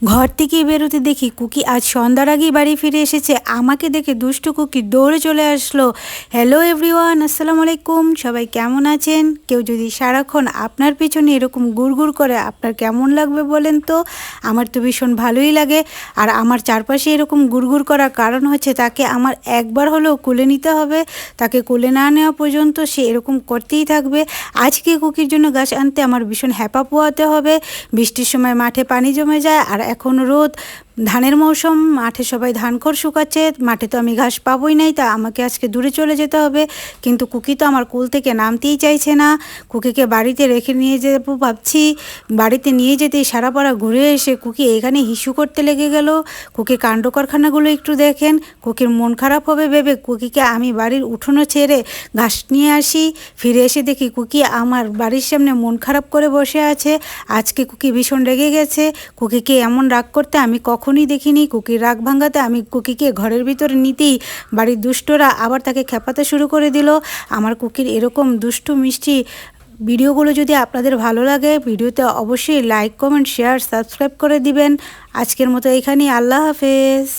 ঘর থেকে বেরোতে দেখি কুকি আজ সন্ধ্যার আগেই বাড়ি ফিরে এসেছে। আমাকে দেখে দুষ্টু কুকি দৌড়ে চলে আসলো। হ্যালো এভরিওয়ান, আসসালামু আলাইকুম। সবাই কেমন আছেন? কেউ যদি সারাক্ষণ আপনার পিছনে এরকম গুড়গুড় করে আপনার কেমন লাগবে বলেন তো? আমার তো ভীষণ ভালোই লাগে। আর আমার চারপাশে এরকম গুড়গুড় করার কারণ হচ্ছে তাকে আমার একবার হলেও কোলে নিতে হবে। তাকে কোলে না নেওয়া পর্যন্ত সে এরকম করতেই থাকবে। আজকে কুকির জন্য গাছ আনতে আমার ভীষণ হ্যাপা পোহাতে হবে। বৃষ্টির সময় মাঠে পানি জমে যায়, আর এখন রোদ, ধানের মৌসুম, মাঠে সবাই ধান খড় শুকাচ্ছে। মাঠে তো আমি ঘাস পাবোই নাই, তা আমাকে আজকে দূরে চলে যেতে হবে। কিন্তু কুকি তো আমার কোল থেকে নামতেই চাইছে না। কুকিকে বাড়িতে রেখে নিয়ে যাবো ভাবছি। বাড়িতে নিয়ে যেতেই সারা পাড়া ঘুরে এসে কুকি এখানে হিসু করতে লেগে গেল। কুকির কাণ্ড কারখানাগুলো একটু দেখেন। কুকির মন খারাপ হবে ভেবে কুকিকে আমি বাড়ির উঠোনে ছেড়ে ঘাস নিয়ে আসি। ফিরে এসে দেখি কুকি আমার বাড়ির সামনে মন খারাপ করে বসে আছে। আজকে কুকি ভীষণ রেগে গেছে। কুকিকে এমন রাগ করতে আমি কখনই দেখিনি। কুকির রাগ ভাঙাতে আমি কুকিকে ঘরের ভিতরে নিতেই বাড়ির দুষ্টরা আবার তাকে খেপাতে শুরু করে দিল। আমার কুকির এরকম দুষ্টু মিষ্টি ভিডিওগুলো যদি আপনাদের ভালো লাগে, ভিডিওতে অবশ্যই লাইক, কমেন্ট, শেয়ার, সাবস্ক্রাইব করে দিবেন। আজকের মতো এখানেই, আল্লাহ হাফেজ।